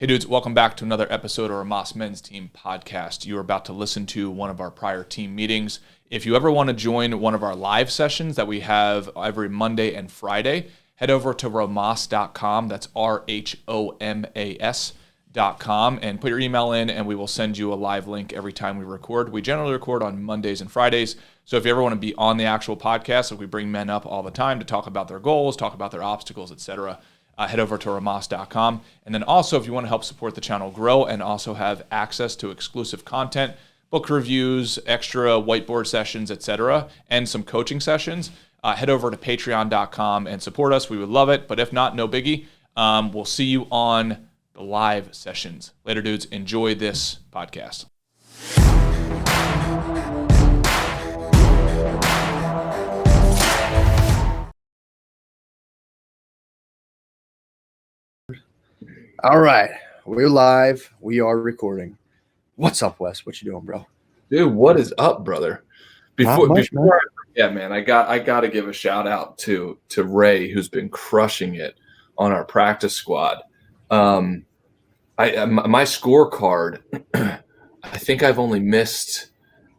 Hey dudes, welcome back to another episode of our Rhomas Men's Team podcast. You are about to listen to one of our prior team meetings. If you ever want to join one of our live sessions that we have every Monday and Friday, head over to rhomas.com. That's RHOMAS.com and put your email in and we will send you a live link every time we record. We generally record on Mondays and Fridays. So if you ever want to be on the actual podcast, like we bring men up all the time to talk about their goals, talk about their obstacles, etc., head over to rhomas.com. And then also, if you want to help support the channel grow and also have access to exclusive content, book reviews, extra whiteboard sessions, etc., and some coaching sessions, head over to patreon.com and support us. We would love it. But if not, no biggie. We'll see you on the live sessions. Later, dudes. Enjoy this podcast. All right, we're live. We are recording. What's up, Wes? What you doing, bro? Dude, what is up, brother? Before I forget, man, I got to give a shout out to Ray, who's been crushing it on our practice squad. My scorecard, I think I've only missed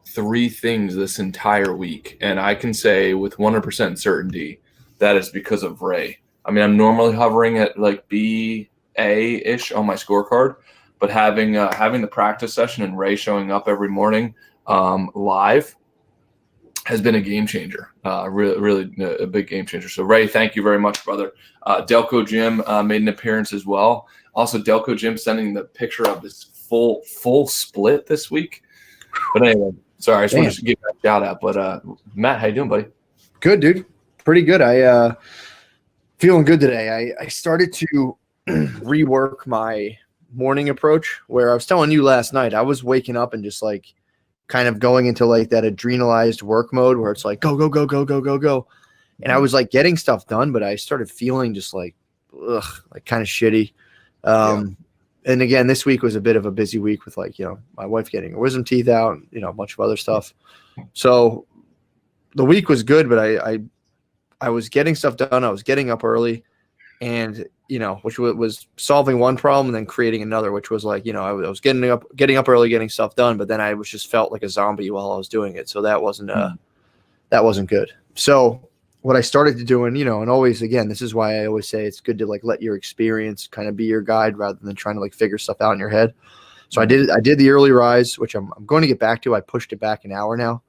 3 things this entire week, and I can say with 100% certainty that is because of Ray. I mean, I'm normally hovering at like B-A-ish on my scorecard, but having the practice session and Ray showing up every morning live has been a game changer, really a big game changer. So Ray, thank you very much, brother. Delco Jim made an appearance as well. Also, Delco Jim sending the picture of this full split this week. But anyway, sorry, I just wanted to give that shout out. But Matt, how you doing, buddy? Good, dude. Pretty good. I feeling good today. I started to rework my morning approach, where I was telling you last night, I was waking up and just like kind of going into like that adrenalized work mode where it's like go. And I was like getting stuff done, but I started feeling just like kind of shitty. And again, this week was a bit of a busy week with like, my wife getting her wisdom teeth out, and, a bunch of other stuff. So the week was good, but I was getting stuff done. I was getting up early and, which was solving one problem and then creating another, which was like, I was getting up early, getting stuff done, but then I was just felt like a zombie while I was doing it. So that wasn't good. So what I started to do, and, and always, again, this is why I always say it's good to like let your experience kind of be your guide rather than trying to like figure stuff out in your head. So I did the early rise, which I'm going to get back to. I pushed it back an hour now,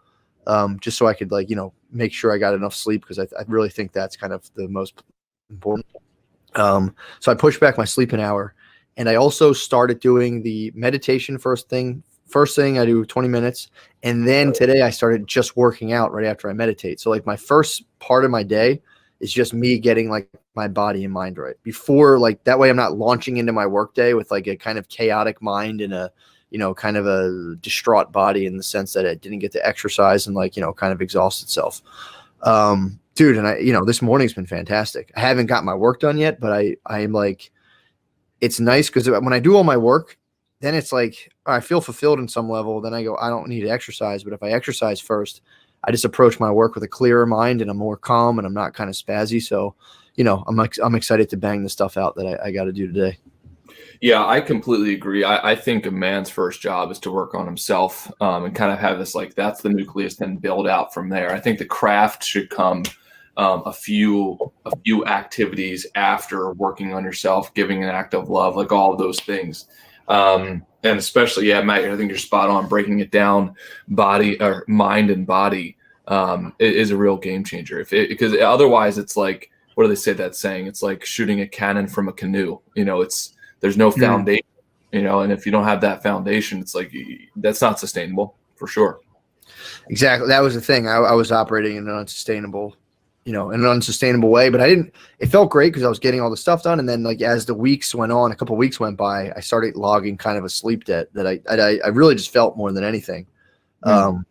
just so I could like, make sure I got enough sleep, because I really think that's kind of the most important. So I pushed back my sleep an hour, and I also started doing the meditation first thing I do 20 minutes. And then today I started just working out right after I meditate. So like my first part of my day is just me getting like my body and mind right before, like that way I'm not launching into my work day with like a kind of chaotic mind and a, kind of a distraught body, in the sense that it didn't get to exercise and like, kind of exhaust itself. Dude, and this morning's been fantastic. I haven't got my work done yet, but I'm like, it's nice because when I do all my work, then it's like I feel fulfilled in some level. Then I go, I don't need to exercise. But if I exercise first, I just approach my work with a clearer mind, and I'm more calm, and I'm not kind of spazzy. So, I'm excited to bang the stuff out that I got to do today. Yeah, I completely agree. I think a man's first job is to work on himself and kind of have this, like, that's the nucleus, then build out from there. I think the craft should come a few activities after working on yourself, giving an act of love, like all of those things. And especially, Matt, I think you're spot on. Breaking it down, mind and body is a real game changer. Because otherwise, it's like, what do they say that saying? It's like shooting a cannon from a canoe. There's no foundation. And if you don't have that foundation, it's like that's not sustainable for sure. Exactly, that was the thing. I was operating in an unsustainable way, but it felt great because I was getting all the stuff done. And then like, as the weeks went on, a couple of weeks went by, I started logging kind of a sleep debt that I really just felt more than anything. And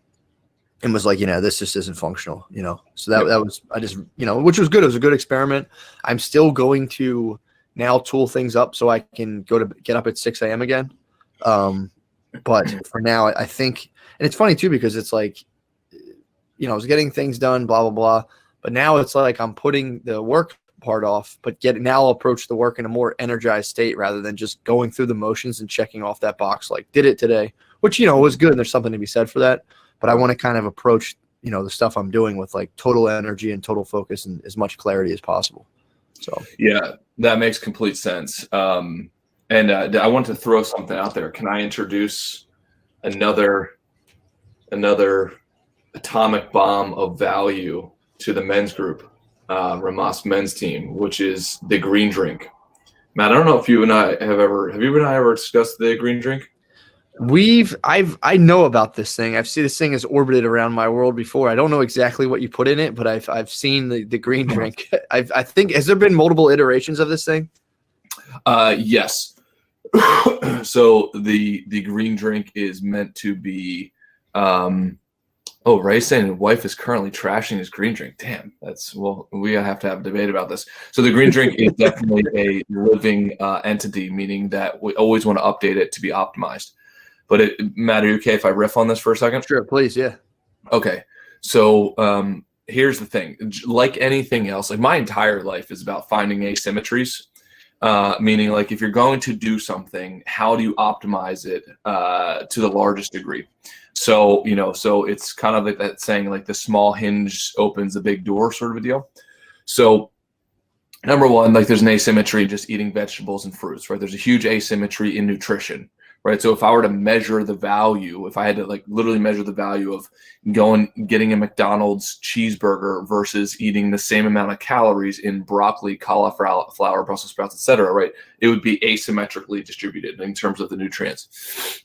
was like, this just isn't functional, so that was, I just, which was good. It was a good experiment. I'm still going to now tool things up so I can get up at 6 a.m. again. But for now, I think, and it's funny too, because it's like, I was getting things done, blah, blah, blah. But now it's like I'm putting the work part off, but now I'll approach the work in a more energized state rather than just going through the motions and checking off that box like did it today, which, was good. And there's something to be said for that. But I want to kind of approach, the stuff I'm doing with like total energy and total focus and as much clarity as possible. So, yeah, that makes complete sense. And I want to throw something out there. Can I introduce another atomic bomb of value to the men's group, Rhomas men's team, which is the green drink? Matt, I don't know if you and I have you and I ever discussed the green drink? I know about this thing. I've seen this thing has orbited around my world before. I don't know exactly what you put in it, but I've seen the green drink. I think, has there been multiple iterations of this thing? Yes. So the green drink is meant to be, Ray's saying his wife is currently trashing his green drink. Damn, we have to have a debate about this. So the green drink is definitely a living entity, meaning that we always want to update it to be optimized. But Matt, are you okay if I riff on this for a second? Sure, please, yeah. Okay, so here's the thing. Like anything else, like my entire life is about finding asymmetries. Meaning, like, if you're going to do something, how do you optimize it to the largest degree? So, so it's kind of like that saying, like the small hinge opens the big door sort of a deal. So, number one, like there's an asymmetry in just eating vegetables and fruits, right? There's a huge asymmetry in nutrition, right? So if I were to measure the value, if I had to like literally measure the value of getting a McDonald's cheeseburger versus eating the same amount of calories in broccoli, cauliflower, Brussels sprouts, etc., right? It would be asymmetrically distributed in terms of the nutrients.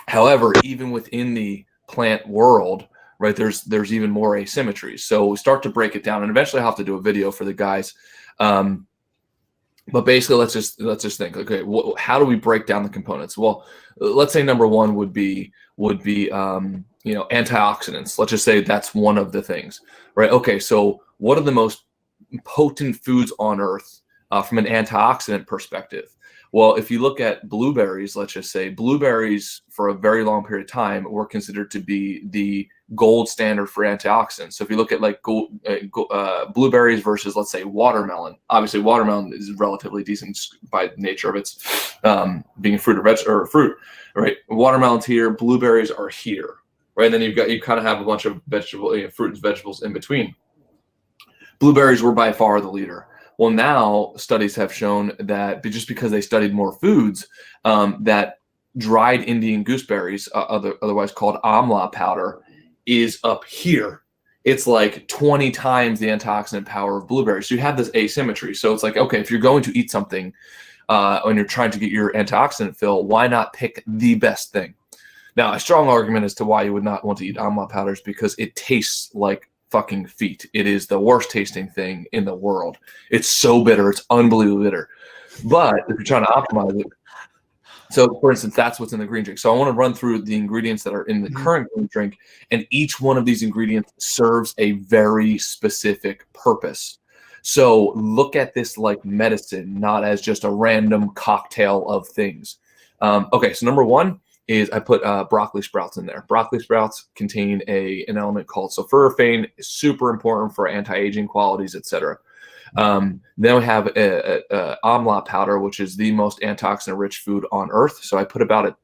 However, even within the plant world, right, there's even more asymmetries. So we start to break it down, and eventually I'll have to do a video for the guys. But basically, let's just think. Okay, how do we break down the components? Well, let's say number one would be antioxidants. Let's just say that's one of the things, right? Okay, so what are the most potent foods on earth from an antioxidant perspective? Well, if you look at blueberries, let's just say blueberries for a very long period of time were considered to be the gold standard for antioxidants. So if you look at like blueberries versus, let's say, watermelon, obviously watermelon is relatively decent by nature of its being a fruit or fruit, right? Watermelon's here, blueberries are here, right? And then you kind of have a bunch of fruit and vegetables in between. Blueberries were by far the leader. Well, now studies have shown that just because they studied more foods, that dried Indian gooseberries, otherwise called amla powder, is up here. It's like 20 times the antioxidant power of blueberries. So you have this asymmetry. So it's like, okay, if you're going to eat something and you're trying to get your antioxidant fill, why not pick the best thing? Now, a strong argument as to why you would not want to eat amla powders, because it tastes like fucking feet. It is the worst tasting thing in the world. It's so bitter. It's unbelievably bitter. But if you're trying to optimize it, so for instance, that's what's in the green drink. So I want to run through the ingredients that are in the current green drink, and each one of these ingredients serves a very specific purpose. So look at this like medicine, not as just a random cocktail of things. Okay, so number one is I put broccoli sprouts in there. Broccoli sprouts contain an element called sulforaphane, super important for anti-aging qualities, etc. Then we have amla powder, which is the most antioxidant-rich food on earth. So I put about a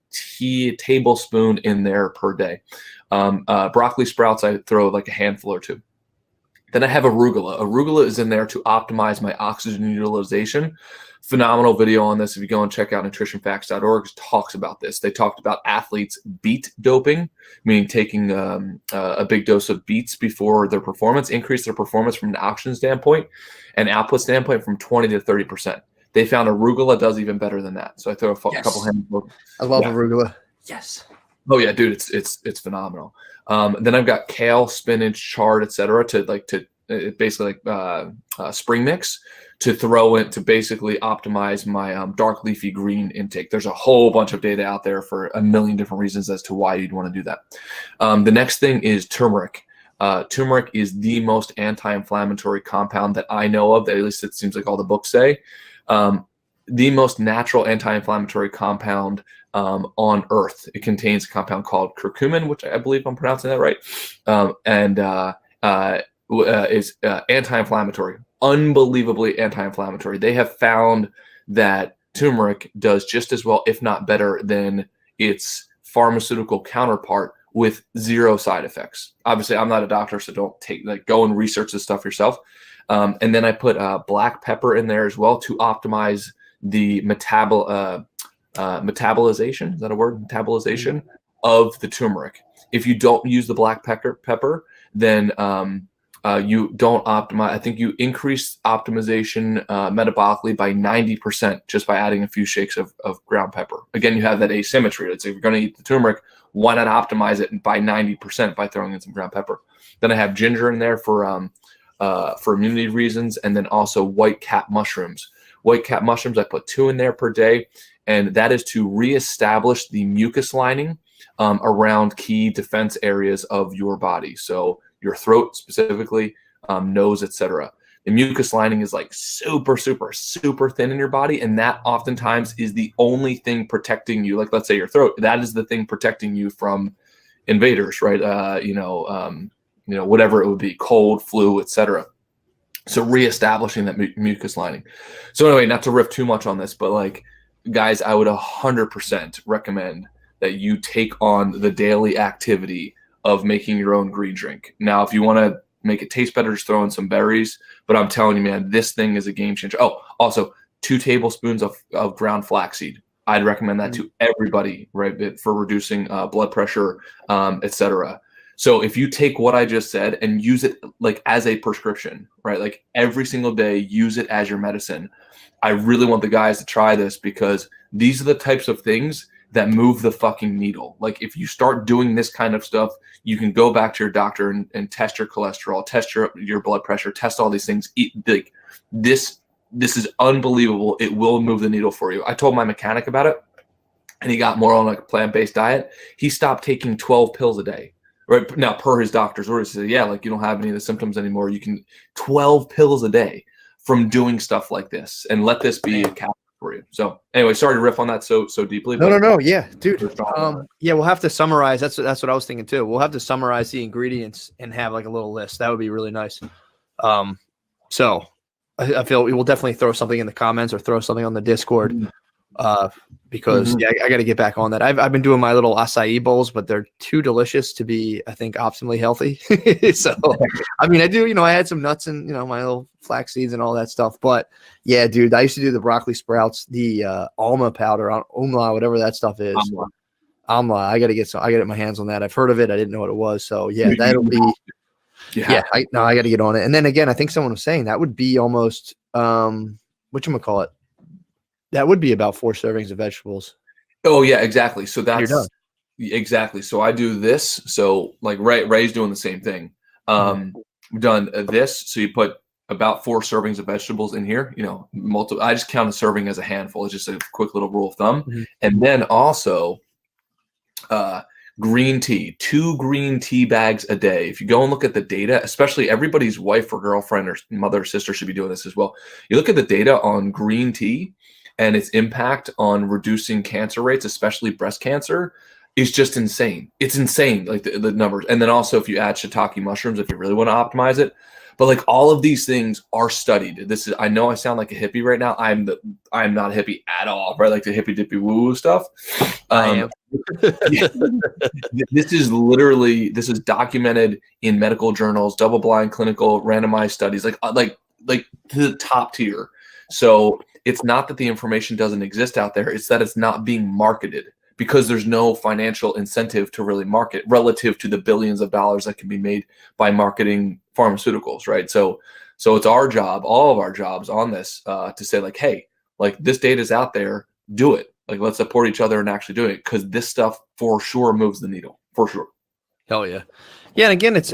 tablespoon in there per day. Broccoli sprouts, I throw like a handful or two. Then I have arugula. Arugula is in there to optimize my oxygen utilization. Phenomenal video on this. If you go and check out nutritionfacts.org, it talks about this. They talked about athletes beet doping, meaning taking a big dose of beets before their performance, increase their performance from an oxygen standpoint and output standpoint from 20 to 30%. They found arugula does even better than that. So I throw a couple handfuls. I love arugula. Yes. Oh yeah, dude, it's phenomenal. Then I've got kale, spinach, chard, etc. to basically like spring mix to throw in to basically optimize my dark leafy green intake. There's a whole bunch of data out there for a million different reasons as to why you'd want to do that. The next thing is turmeric. Turmeric is the most anti-inflammatory compound that I know of, that at least it seems like all the books say. The most natural anti-inflammatory compound on earth. It contains a compound called curcumin, which I believe I'm pronouncing that right, and is anti-inflammatory. unbelievably anti-inflammatory. They have found that turmeric does just as well, if not better, than its pharmaceutical counterpart with zero side effects. Obviously, I'm not a doctor, so don't go and research this stuff yourself. And then I put black pepper in there as well to optimize the metabolization. Is that a word? Metabolization of the turmeric. If you don't use the black pepper, then you don't optimize. I think you increase optimization metabolically by 90% just by adding a few shakes of ground pepper. Again, you have that asymmetry. Let's say if you're going to eat the turmeric, why not optimize it by 90% by throwing in some ground pepper? Then I have ginger in there for immunity reasons, and then also white cap mushrooms. White cap mushrooms, I put 2 in there per day, and that is to reestablish the mucus lining around key defense areas of your body. So your throat specifically, nose, etc. The mucus lining is like super, super, super thin in your body, and that oftentimes is the only thing protecting you. Like, let's say your throat, that is the thing protecting you from invaders, right? Whatever it would be, cold, flu, etc. So reestablishing that mucus lining. So anyway, not to riff too much on this, but like, guys, I would 100% recommend that you take on the daily activity of making your own green drink. Now, if you want to make it taste better, just throw in some berries. But I'm telling you, man, this thing is a game changer. Oh, also 2 tablespoons of ground flaxseed. I'd recommend that to everybody, right, for reducing blood pressure, etc. So if you take what I just said and use it like as a prescription, right, like every single day, use it as your medicine. I really want the guys to try this, because these are the types of things that move the fucking needle. Like, if you start doing this kind of stuff, you can go back to your doctor and test your cholesterol, test your blood pressure, test all these things. This is unbelievable. It will move the needle for you. I told my mechanic about it, and he got more on like a plant-based diet. He stopped taking 12 pills a day. Right now, per his doctor's orders, he said, yeah, like, you don't have any of the symptoms anymore. You can 12 pills a day from doing stuff like this, and let this be a catalyst for you. So anyway, sorry to riff on that so deeply. No. Yeah, dude. Yeah, we'll have to summarize. That's what I was thinking too. We'll have to summarize the ingredients and have like a little list. That would be really nice. So I feel we will definitely throw something in the comments or throw something on the Discord. Because I got to get back on that. I've been doing my little acai bowls, but they're too delicious to be, I think, optimally healthy. So, I mean, I do, I had some nuts and, my little flax seeds and all that stuff. But yeah, dude, I used to do the broccoli sprouts, the alma powder, umla, whatever that stuff is. Amla. I got to get my hands on that. I've heard of it. I didn't know what it was. So yeah, that'll be, I got to get on it. And then again, I think someone was saying that would be almost, whatchamacallit? That would be about 4 servings of vegetables. Oh yeah, exactly. So that's exactly. So I do this. So like Ray's doing the same thing. We've done this. So you put about 4 servings of vegetables in here. I just count a serving as a handful. It's just a quick little rule of thumb. And then also green tea, 2 green tea bags a day. If you go and look at the data, especially everybody's wife or girlfriend or mother or sister should be doing this as well. You look at the data on green tea and its impact on reducing cancer rates, especially breast cancer, is just insane. It's insane, like the numbers. And then also if you add shiitake mushrooms, if you really want to optimize it. But like all of these things are studied. I know I sound like a hippie right now. I'm not a hippie at all, right? Like the hippie dippy woo stuff. I am. This is documented in medical journals, double-blind clinical randomized studies, like to the top tier. So it's not that the information doesn't exist out there. It's that it's not being marketed because there's no financial incentive to really market relative to the billions of dollars that can be made by marketing pharmaceuticals, right? So it's our job, all of our jobs on this, to say like, hey, like this data is out there, do it. Like let's support each other and actually do it, because this stuff for sure moves the needle, for sure. Hell yeah. Yeah, and again, it's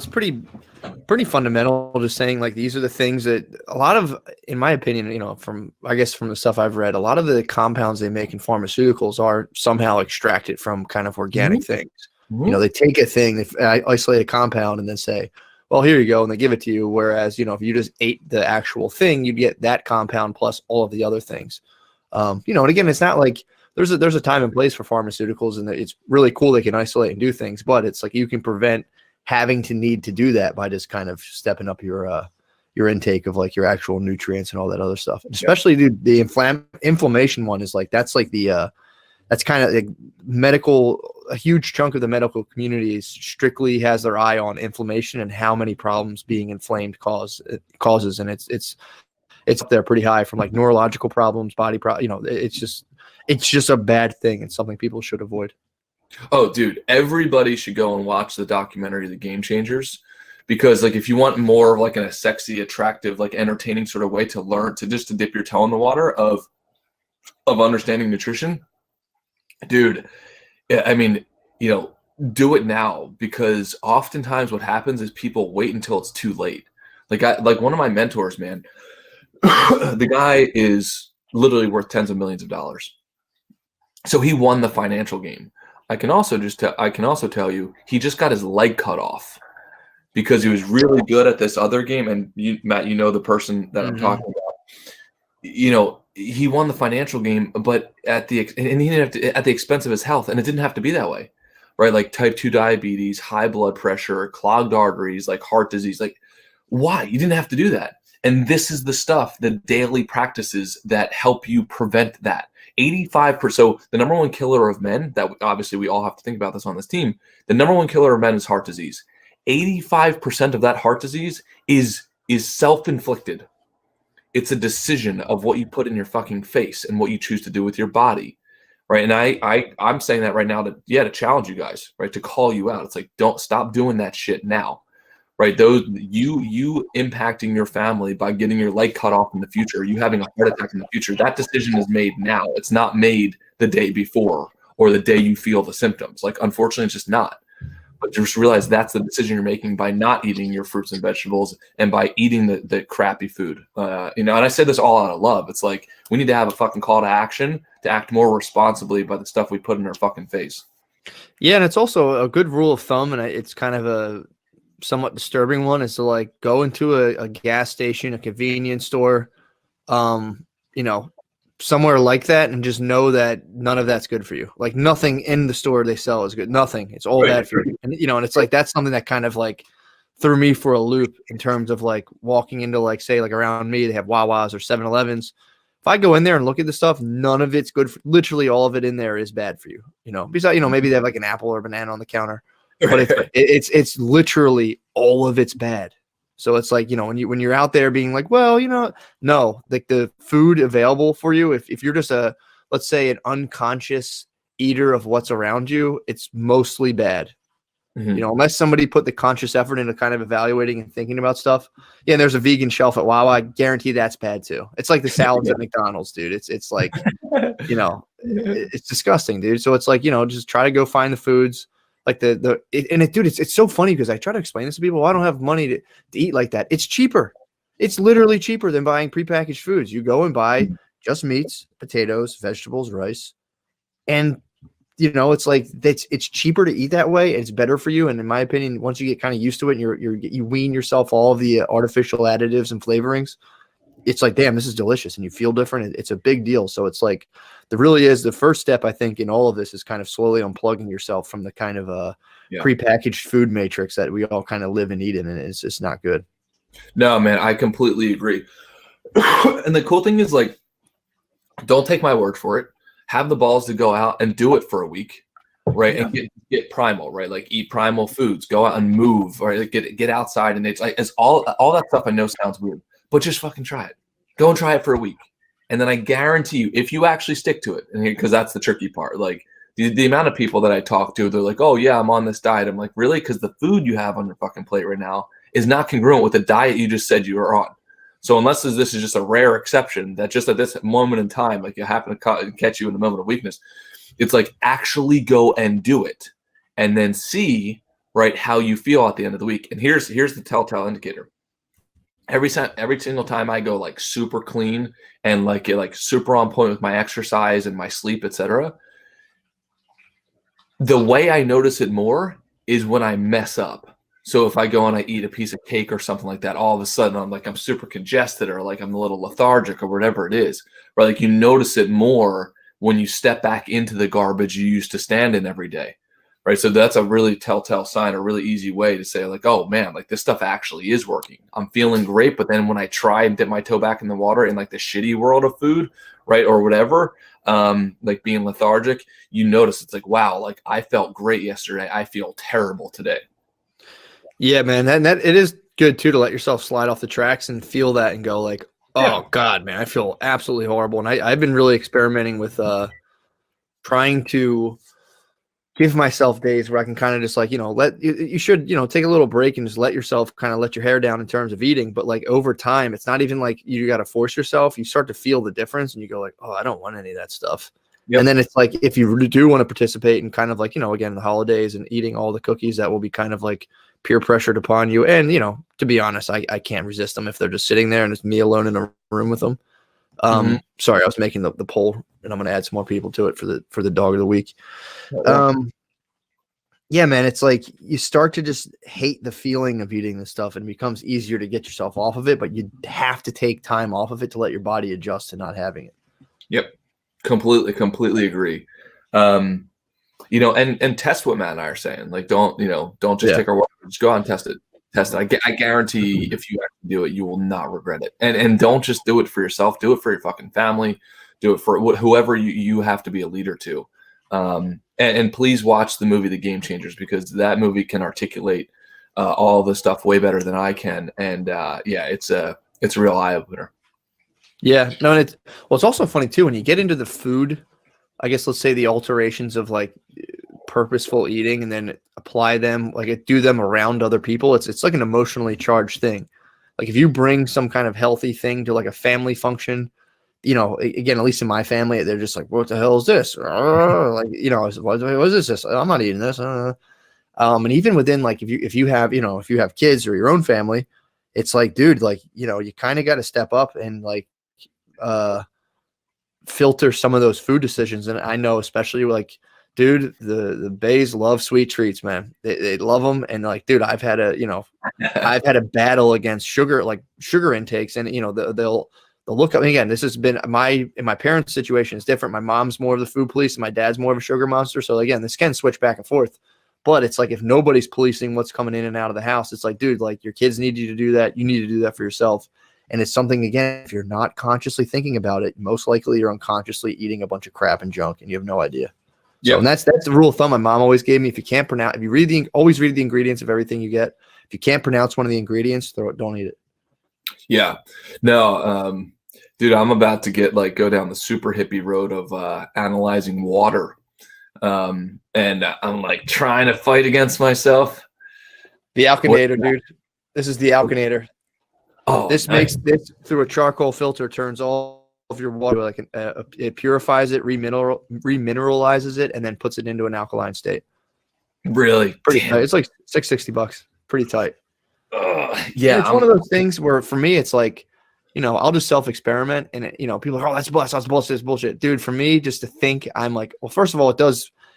pretty fundamental, just saying like these are the things that a lot of, in my opinion, from the stuff I've read, a lot of the compounds they make in pharmaceuticals are somehow extracted from kind of organic things. They take a thing, they isolate a compound and then say, well, here you go, and they give it to you. Whereas, if you just ate the actual thing, you'd get that compound plus all of the other things. And again, it's not like there's a time and place for pharmaceuticals, and it's really cool they can isolate and do things, but it's like you can prevent having to need to do that by just kind of stepping up your your intake of like your actual nutrients and all that other stuff. And especially the inflammation one is like, that's like the that's kind of like a huge chunk of the medical community strictly has their eye on inflammation and how many problems being inflamed causes. And it's up there pretty high, from like neurological problems, body it's just a bad thing. It's something people should avoid. Oh, dude, everybody should go and watch the documentary, The Game Changers, because like if you want more of like a sexy, attractive, like entertaining sort of way to learn to dip your toe in the water of understanding nutrition, dude, I mean, do it now, because oftentimes what happens is people wait until it's too late. Like one of my mentors, man, the guy is literally worth tens of millions of dollars. So he won the financial game. I can also tell you he just got his leg cut off because he was really good at this other game. And you, Matt, the person that I'm talking about. He won the financial game, but at the expense of his health, and it didn't have to be that way, right? Like type 2 diabetes, high blood pressure, clogged arteries, like heart disease. Like, why? You didn't have to do that. And this is the stuff, the daily practices that help you prevent that. 85%. So the number one killer of men, that obviously we all have to think about this on this team, the number one killer of men is heart disease. 85% of that heart disease is self-inflicted. It's a decision of what you put in your fucking face and what you choose to do with your body, right? And I'm saying that right now to challenge you guys, right? To call you out. It's like, don't stop doing that shit now, right? Those you impacting your family by getting your leg cut off in the future, you having a heart attack in the future. That decision is made now. It's not made the day before or the day you feel the symptoms. Like, unfortunately, it's just not. But just realize that's the decision you're making by not eating your fruits and vegetables and by eating the crappy food. And I say this all out of love. It's like, we need to have a fucking call to action to act more responsibly by the stuff we put in our fucking face. Yeah, and it's also a good rule of thumb, and it's kind of a somewhat disturbing one, is to like go into a gas station, a convenience store, somewhere like that, and just know that none of that's good for you. Like, nothing in the store they sell is good. Nothing. It's all bad for you. And and it's like, that's something that kind of like threw me for a loop in terms of like walking into, like, say, like around me, they have Wawas or 7-Elevens. If I go in there and look at the stuff, none of it's good. Literally all of it in there is bad for you. Besides, maybe they have like an apple or banana on the counter, but it's literally all of it's bad. So it's like, when you're out there being like, well, no, like the food available for you, if you're just let's say an unconscious eater of what's around you, it's mostly bad. Mm-hmm. Unless somebody put the conscious effort into kind of evaluating and thinking about stuff. Yeah, and there's a vegan shelf at Wawa. I guarantee that's bad too. It's like the salads at McDonald's, dude. It's like, it's disgusting, dude. So it's like, just try to go find the foods. Like dude, it's so funny because I try to explain this to people. Well, I don't have money to eat like that. It's cheaper. It's literally cheaper than buying prepackaged foods. You go and buy just meats, potatoes, vegetables, rice, and it's like it's cheaper to eat that way. It's better for you. And in my opinion, once you get kind of used to it, and you wean yourself all of the artificial additives and flavorings, it's like, damn, this is delicious, and you feel different. It's a big deal. So it's like, the first step, I think, in all of this is kind of slowly unplugging yourself from the kind of prepackaged food matrix that we all kind of live and eat in, and it's just not good. No, man, I completely agree. And the cool thing is, like, don't take my word for it. Have the balls to go out and do it for a week, right? Yeah. And get primal, right? Like, eat primal foods, go out and move, right? Like, get outside, and it's like, it's all that stuff I know sounds weird, but just fucking try it. Go and try it for a week. And then I guarantee you, if you actually stick to it, and because that's the tricky part, like the amount of people that I talk to, they're like, oh yeah, I'm on this diet. I'm like, really? Because the food you have on your fucking plate right now is not congruent with the diet you just said you were on. So unless this is just a rare exception that just at this moment in time, like, you happen to catch you in a moment of weakness, it's like, actually go and do it, and then see, right, how you feel at the end of the week. And here's the telltale indicator. Every single time I go like super clean and like get like super on point with my exercise and my sleep, etc., the way I notice it more is when I mess up. So if I go and I eat a piece of cake or something like that, all of a sudden I'm super congested, or like I'm a little lethargic, or whatever it is, right? Like, you notice it more when you step back into the garbage you used to stand in every day. right? So that's a really telltale sign, a really easy way to say like, oh man, like this stuff actually is working. I'm feeling great. But then when I try and dip my toe back in the water in like the shitty world of food, right, or whatever, like being lethargic, you notice it's like, wow, like I felt great yesterday. I feel terrible today. Yeah, man. That it is good too to let yourself slide off the tracks and feel that and go like, oh Yeah. God, man, I feel absolutely horrible. And I've been really experimenting with trying to give myself days where I can kind of just like, you should, take a little break and just let yourself kind of let your hair down in terms of eating. But like over time, it's not even like you got to force yourself. You start to feel the difference and you go like, oh, I don't want any of that stuff. Yep. And then it's like, if you really do want to participate in kind of like, again, the holidays and eating all the cookies, that will be kind of like peer pressured upon you. And, to be honest, I can't resist them if they're just sitting there and it's me alone in a room with them. Sorry, I was making the poll and I'm going to add some more people to it for the dog of the week. Yeah, man, it's like you start to just hate the feeling of eating this stuff and it becomes easier to get yourself off of it, but you have to take time off of it to let your body adjust to not having it. Yep. Completely agree. And test what Matt and I are saying. Like, don't just take our word. Just go out and test it. I guarantee if you actually do it, you will not regret it. And don't just do it for yourself. Do it for your fucking family. Do it for whoever you have to be a leader to. And please watch the movie The Game Changers, because that movie can articulate all the stuff way better than I can. And it's a real eye opener. Yeah, no, and it's also funny too when you get into the food. I guess let's say the alterations of like purposeful eating, and then apply them, like do them around other people. It's like an emotionally charged thing. Like if you bring some kind of healthy thing to like a family function, again, at least in my family, they're just like, what the hell is this? Like, what is this? I'm not eating this. And even within like if you have kids or your own family, it's like, dude, like, you kind of got to step up and like filter some of those food decisions. And I know, especially like, dude, the Bays love sweet treats, man. They love them. And like, dude, I've had a battle against sugar intakes, and they'll look up. And again, this has been in my parents' situation is different. My mom's more of the food police and my dad's more of a sugar monster. So again, this can switch back and forth. But it's like if nobody's policing what's coming in and out of the house, it's like, dude, like your kids need you to do that. You need to do that for yourself. And it's something, again, if you're not consciously thinking about it, most likely you're unconsciously eating a bunch of crap and junk and you have no idea. Yeah. So, and that's the rule of thumb my mom always gave me. If you can't pronounce, always read the ingredients of everything you get. If you can't pronounce one of the ingredients, don't eat it. Yeah. No, dude, I'm about to go down the super hippie road of analyzing water. And I'm like trying to fight against myself. The Alkinator, dude. This is the Alkinator. Oh, this makes this through a charcoal filter, turns all of your water like it purifies it, remineralizes it, and then puts it into an alkaline state. Really? Pretty tight. It's like $660. Pretty tight. Yeah. It's one of those things where for me it's like, I'll just self-experiment and people are, oh, that's bullshit. Dude, for me, just to think, I'm like, well, first of all,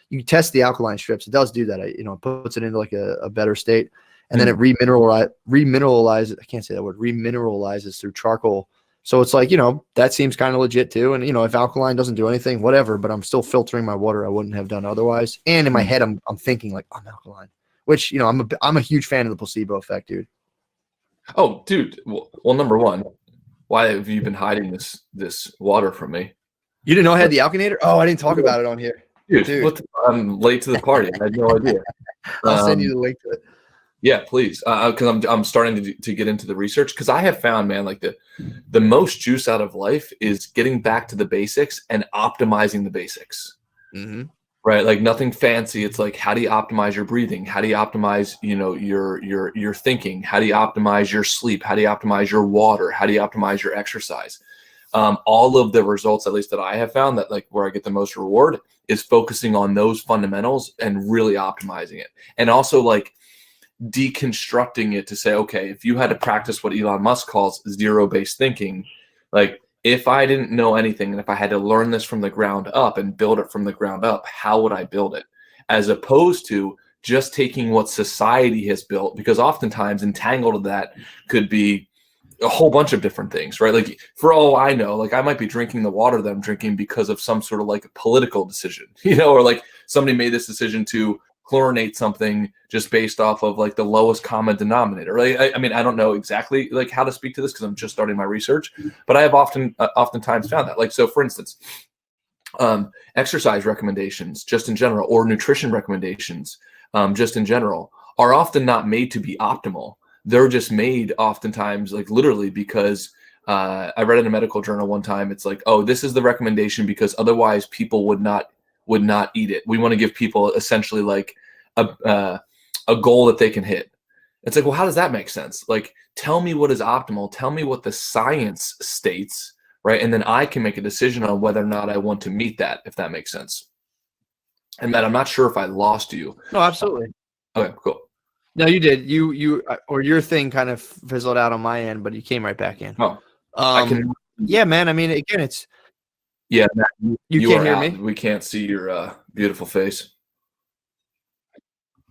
you test the alkaline strips. It does do that. It puts it into like a better state. And then it remineralizes. I can't say that word. Remineralizes through charcoal. So it's like, that seems kind of legit too. And if alkaline doesn't do anything, whatever. But I'm still filtering my water I wouldn't have done otherwise. And in my head, I'm thinking like, I'm alkaline, which I'm a huge fan of the placebo effect, dude. Oh, dude. Well, number one, why have you been hiding this water from me? You didn't know I had the Alkinator? Oh, I didn't talk about it on here, dude. I'm late to the party. I had no idea. I'll send you the link to it. Yeah, please. Because I'm starting to get into the research, because I have found, man, like the most juice out of life is getting back to the basics and optimizing the basics. Mm-hmm. Right? Like nothing fancy. It's like, how do you optimize your breathing? How do you optimize, your thinking? How do you optimize your sleep? How do you optimize your water? How do you optimize your exercise? All of the results, at least that I have found, that like where I get the most reward is focusing on those fundamentals and really optimizing it. And also like deconstructing it to say, okay, if you had to practice what Elon Musk calls zero-based thinking, like if I didn't know anything and if I had to learn this from the ground up and build it from the ground up, how would I build it? As opposed to just taking what society has built, because oftentimes entangled in that could be a whole bunch of different things, right? Like for all I know, like I might be drinking the water that I'm drinking because of some sort of like a political decision, or like somebody made this decision to chlorinate something just based off of like the lowest common denominator. Right? I mean, I don't know exactly like how to speak to this because I'm just starting my research, but I have oftentimes found that. Like, so for instance, exercise recommendations just in general, or nutrition recommendations just in general, are often not made to be optimal. They're just made oftentimes like literally because I read in a medical journal one time, it's like, oh, this is the recommendation because otherwise people would not eat it. We want to give people essentially like a goal that they can hit. It's like, well, how does that make sense? Like, tell me what is optimal. Tell me what the science states, right? And then I can make a decision on whether or not I want to meet that, if that makes sense. And Matt, I'm not sure if I lost you. No, absolutely. Okay, cool. No, you did. You or your thing kind of fizzled out on my end, but you came right back in. Oh, I can. Yeah, man. I mean, again, it's. Yeah, Matt, you can't hear out. me. We can't see your beautiful face.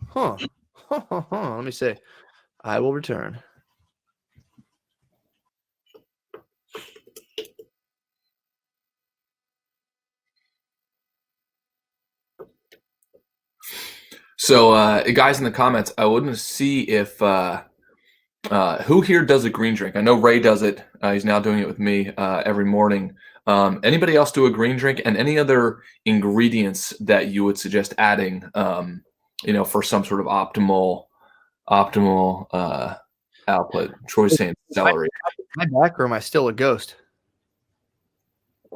Huh. Let me see. I will return. So, guys in the comments, I wanted to see if who here does a green drink. I know Ray does it. He's now doing it with me every morning. Anybody else do a green drink, and any other ingredients that you would suggest adding, for some sort of optimal output? Troy's saying celery. Am I back, or am I still a ghost?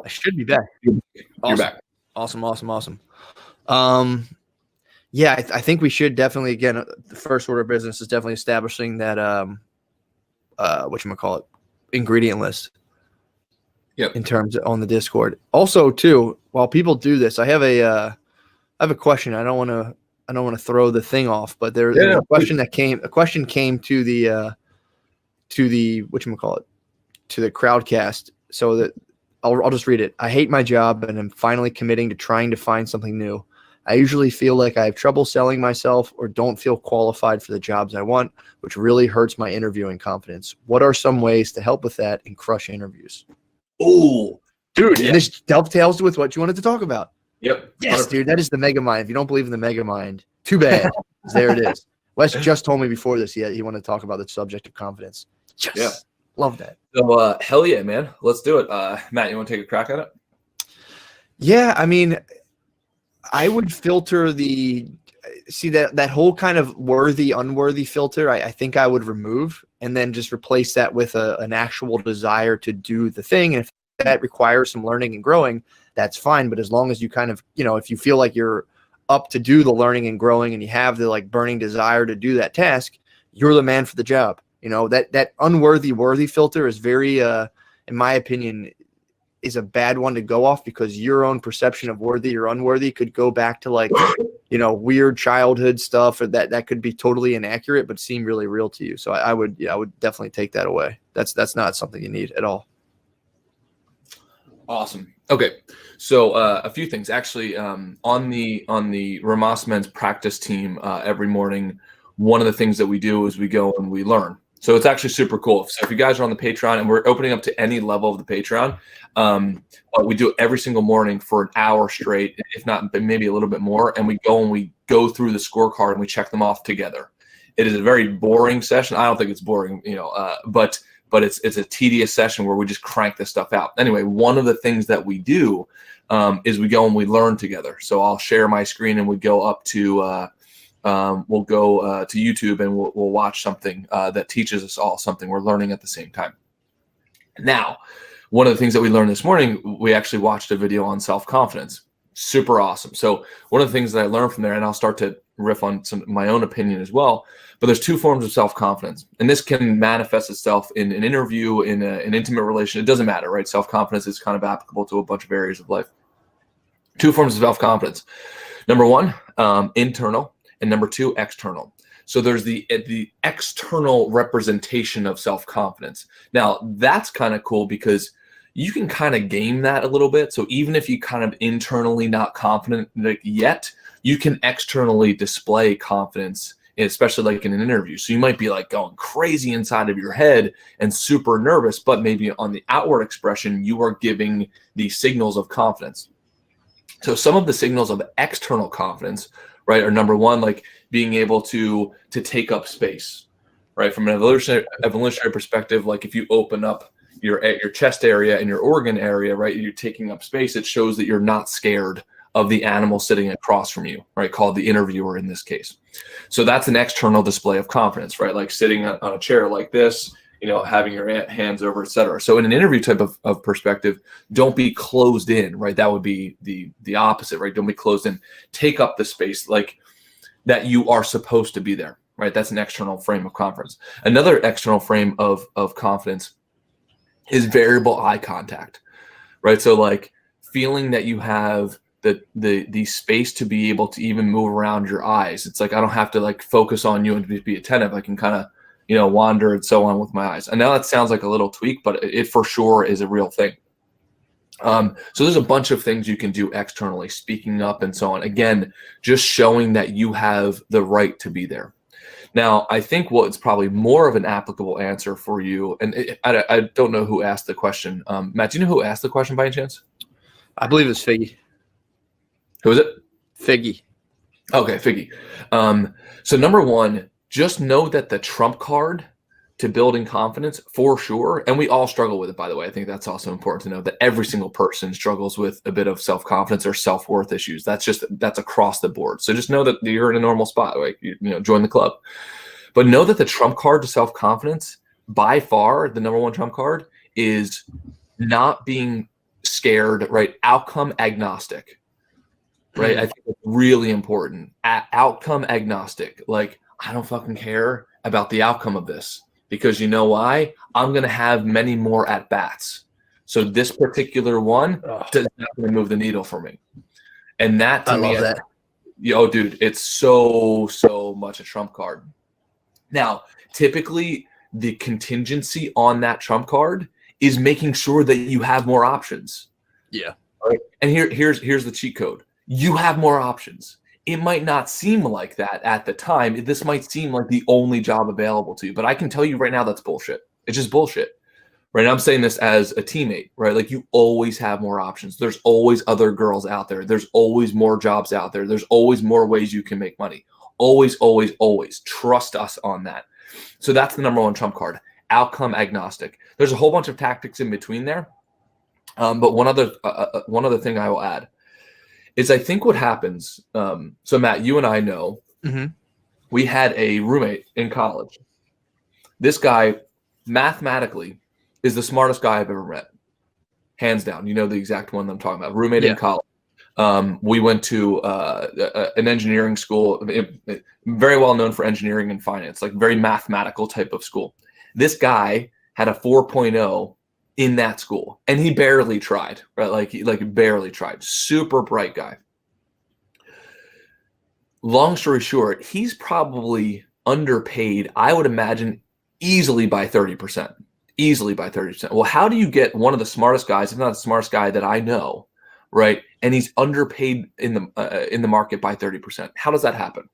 I should be back. You're Awesome. back. Awesome. Yeah, I think we should definitely, again, the first order of business is definitely establishing that whatchamacallit, ingredient list. Yep. In terms of on the Discord. Also, too, while people do this, I have a question. I don't want to throw the thing off, but there's a question that came. A question came to the whatchamacallit, to the crowdcast. So that I'll just read it. I hate my job and I'm finally committing to trying to find something new. I usually feel like I have trouble selling myself or don't feel qualified for the jobs I want, which really hurts my interviewing confidence. What are some ways to help with that and crush interviews? Oh, dude, yeah. And this dovetails with what you wanted to talk about. Yep. Yes, 100%. Dude, that is the mega mind. If you don't believe in the mega mind, too bad. There it is. Wes just told me before this he wanted to talk about the subject of confidence. Yes. Yeah. Love that. So, hell yeah, man. Let's do it. Matt, you want to take a crack at it? Yeah, I mean, I would filter that whole kind of worthy, unworthy filter. I think I would remove and then just replace that with an actual desire to do the thing. And if that requires some learning and growing, that's fine. But as long as you kind of, if you feel like you're up to do the learning and growing and you have the like burning desire to do that task, you're the man for the job. That unworthy, worthy filter is very, in my opinion, is a bad one to go off, because your own perception of worthy or unworthy could go back to like, weird childhood stuff, or that could be totally inaccurate, but seem really real to you. So I would definitely take that away. That's not something you need at all. Awesome. Okay. So a few things actually, on the Rhomas men's practice team, every morning, one of the things that we do is we go and we learn. So it's actually super cool. So if you guys are on the Patreon, and we're opening up to any level of the Patreon, we do it every single morning for an hour straight, if not maybe a little bit more. And we go through the scorecard and we check them off together. It is a very boring session. I don't think it's boring, but it's a tedious session where we just crank this stuff out. Anyway, one of the things that we do is we go and we learn together. So I'll share my screen and we go up to we'll go to YouTube and we'll watch something that teaches us all something. We're learning at the same time. Now, one of the things that we learned this morning, we actually watched a video on self-confidence. Super awesome. So one of the things that I learned from there, and I'll start to riff on my own opinion as well, but there's two forms of self-confidence. And this can manifest itself in an interview, in an intimate relation. It doesn't matter, right? Self-confidence is kind of applicable to a bunch of areas of life. Two forms of self-confidence. Number one, internal. And number two, external. So there's the external representation of self-confidence. Now, that's kind of cool because you can kind of game that a little bit. So even if you kind of internally not confident yet, you can externally display confidence, especially like in an interview. So you might be like going crazy inside of your head and super nervous, but maybe on the outward expression, you are giving the signals of confidence. So some of the signals of external confidence, right, are number one, like being able to take up space, right? From an evolutionary perspective, like if you open up your chest area and your organ area, right, you're taking up space. It shows that you're not scared of the animal sitting across from you, right, called the interviewer in this case. So that's an external display of confidence, right, like sitting on a chair like this, having your hands over, et cetera. So in an interview type of perspective, don't be closed in, right? That would be the opposite, right? Don't be closed in. Take up the space like that you are supposed to be there, right? That's an external frame of confidence. Another external frame of confidence is variable eye contact, right? So like feeling that you have the space to be able to even move around your eyes. It's like I don't have to like focus on you and be attentive. I can kind of wander and so on with my eyes. And now that sounds like a little tweak, but it for sure is a real thing. So there's a bunch of things you can do externally, speaking up and so on. Again, just showing that you have the right to be there. Now, I think what's probably more of an applicable answer for you, and I don't know who asked the question. Matt, do you know who asked the question by any chance? I believe it's Figgy. Who is it? Figgy. Okay, Figgy. So number one, just know that the trump card to building confidence for sure, and we all struggle with it, by the way. I think that's also important to know that every single person struggles with a bit of self-confidence or self-worth issues. That's across the board. So just know that you're in a normal spot, like join the club. But know that the trump card to self-confidence, by far, the number one trump card is not being scared, right? Outcome agnostic, right? I think it's really important. Outcome agnostic, like I don't fucking care about the outcome of this because you know why? I'm going to have many more at bats. So this particular one does not going to move the needle for me. And that to me, love that. Dude, it's so much a trump card. Now, typically the contingency on that trump card is making sure that you have more options. Yeah. Right? And here's the cheat code. You have more options. It might not seem like that at the time. This might seem like the only job available to you, but I can tell you right now that's bullshit. It's just bullshit. Right? And I'm saying this as a teammate, right? Like you always have more options. There's always other girls out there. There's always more jobs out there. There's always more ways you can make money. Always, always, always. Trust us on that. So that's the number one trump card. Outcome agnostic. There's a whole bunch of tactics in between there. But one other thing I will add is I think what happens, so Matt, you and I know, we had a roommate in college. This guy, mathematically, is the smartest guy I've ever met. Hands down. You know the exact one that I'm talking about. Roommate in college. We went to an engineering school, very well known for engineering and finance, like very mathematical type of school. This guy had a 4.0 in that school, and he barely tried, right? Like barely tried. Super bright guy. Long story short, he's probably underpaid, I would imagine, easily by 30%. Easily by 30%. Well, how do you get one of the smartest guys, if not the smartest guy that I know, right? And he's underpaid in the market by 30%. How does that happen?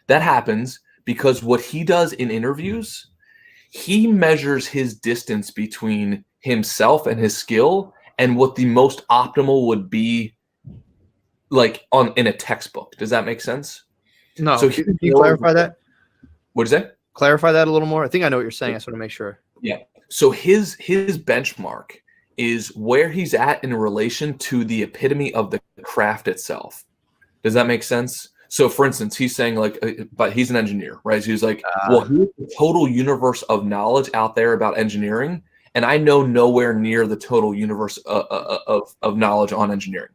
That happens because what he does in interviews, he measures his distance between himself and his skill and what the most optimal would be, like in a textbook. Does that make sense? No. So can you clarify that? What is that? Clarify that a little more. I think I know what you're saying. I just want to make sure. Yeah. So his benchmark is where he's at in relation to the epitome of the craft itself. Does that make sense? So, for instance, he's saying but he's an engineer, right? So he's like, well, here's the total universe of knowledge out there about engineering, and I know nowhere near the total universe of knowledge on engineering.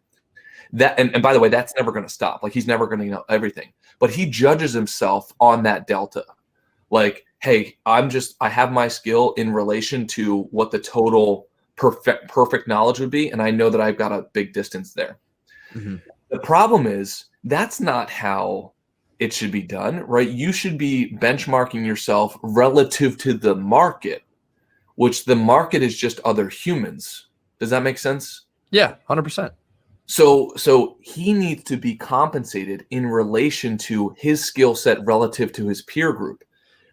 That and by the way, that's never going to stop. Like he's never going to know everything, but he judges himself on that delta. Like, hey, I have my skill in relation to what the total perfect knowledge would be, and I know that I've got a big distance there. Mm-hmm. The problem is that's not how it should be done, right? You should be benchmarking yourself relative to the market, which the market is just other humans. Does that make sense? Yeah, 100%. So he needs to be compensated in relation to his skill set relative to his peer group.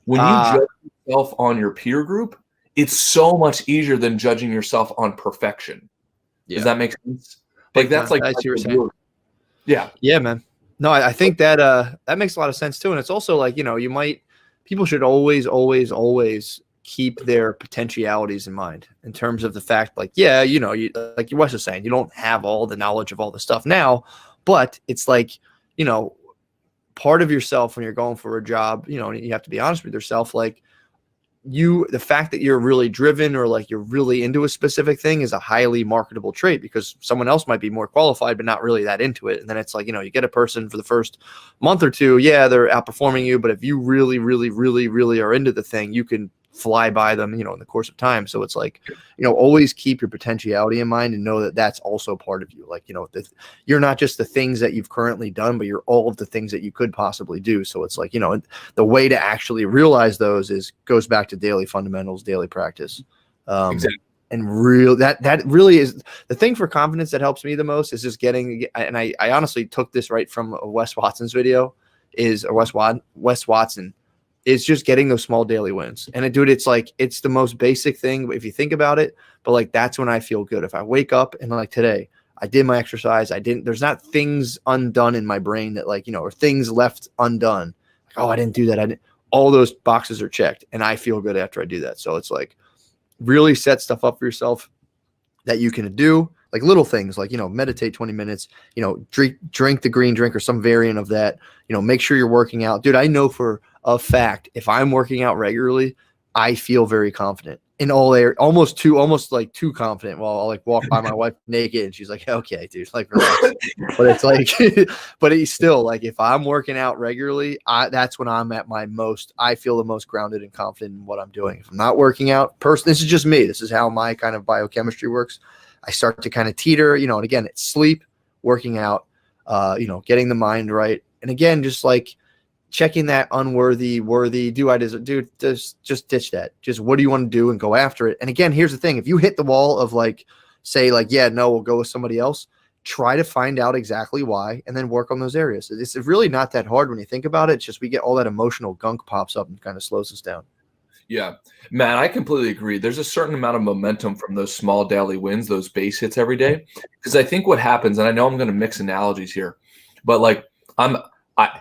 When you judge yourself on your peer group, it's so much easier than judging yourself on perfection. Yeah. Does that make sense? Like that's like I see what you're saying. Yeah. Yeah, man. No, I think that that makes a lot of sense too. And it's also like, people should always keep their potentialities in mind in terms of the fact, like, yeah, like you was saying, you don't have all the knowledge of all the stuff now, but it's like, part of yourself when you're going for a job, you have to be honest with yourself, like, the fact that you're really driven or like you're really into a specific thing is a highly marketable trait, because someone else might be more qualified but not really that into it. And then it's like, you get a person for the first month or two, yeah, they're outperforming you, but if you really, really, really, really are into the thing, you can fly by them, in the course of time. So it's like, always keep your potentiality in mind and know that that's also part of you. Like, you're not just the things that you've currently done, but you're all of the things that you could possibly do. So it's like, the way to actually realize those goes back to daily fundamentals, daily practice. Exactly. And that really is the thing for confidence that helps me the most, is just getting, and I honestly took this right from Wes Watson's video, Wes Watson, is just getting those small daily wins. And dude, it's like, it's the most basic thing if you think about it, but like, that's when I feel good. If I wake up and like today, I did my exercise, there's not things undone in my brain that like, or things left undone. Like, oh, I didn't do that. All those boxes are checked and I feel good after I do that. So it's like, really set stuff up for yourself that you can do, like little things like, meditate 20 minutes, drink the green drink or some variant of that, make sure you're working out. Dude, I know for a fact, if I'm working out regularly, I feel very confident in all areas, almost too confident. Well, I'll like walk by my wife naked and she's like, okay, dude, like relax. But it's like, but it's still like, if I'm working out regularly, that's when I'm at my most, I feel the most grounded and confident in what I'm doing. If I'm not working out, this is just me. This is how my kind of biochemistry works. I start to kind of teeter, and again, it's sleep, working out, getting the mind right. And again, just like checking that unworthy, worthy, dude, just ditch that. Just what do you want to do and go after it. And again, here's the thing. If you hit the wall of like, say like, yeah, no, we'll go with somebody else, try to find out exactly why and then work on those areas. It's really not that hard when you think about it. It's just we get all that emotional gunk pops up and kind of slows us down. Yeah, man, I completely agree. There's a certain amount of momentum from those small daily wins, those base hits every day. Because I think what happens, and I know I'm going to mix analogies here, but like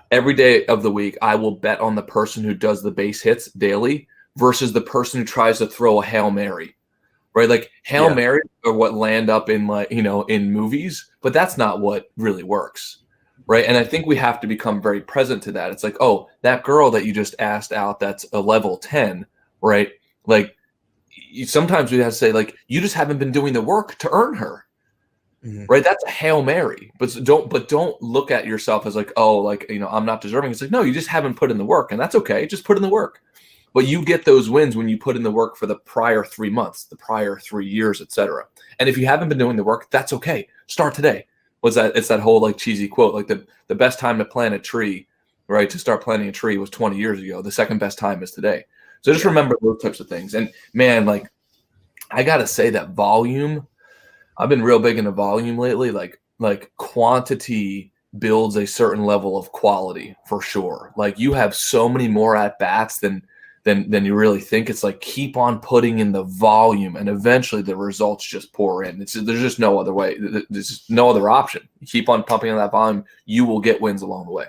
every day of the week, I will bet on the person who does the base hits daily versus the person who tries to throw a Hail Mary, right? Like Hail Mary are what land up in like, in movies, but that's not what really works. Right. And I think we have to become very present to that. It's like, oh, that girl that you just asked out, that's a level 10, right? Like sometimes we have to say like, you just haven't been doing the work to earn her. Mm-hmm. Right. That's a Hail Mary, but don't look at yourself as like, oh, like, I'm not deserving. It's like, no, you just haven't put in the work and that's okay. Just put in the work. But you get those wins when you put in the work for the prior 3 months, the prior 3 years, etc. And if you haven't been doing the work, that's okay. Start today. It's that whole like cheesy quote, like the best time to plant a tree, right? To start planting a tree was 20 years ago. The second best time is today. So just remember those types of things. And man, like I got to say that volume, I've been real big into volume lately. Like quantity builds a certain level of quality for sure. Like you have so many more at bats than you really think. It's like keep on putting in the volume and eventually the results just pour in. There's just no other way. There's no other option. You keep on pumping on that volume, you will get wins along the way.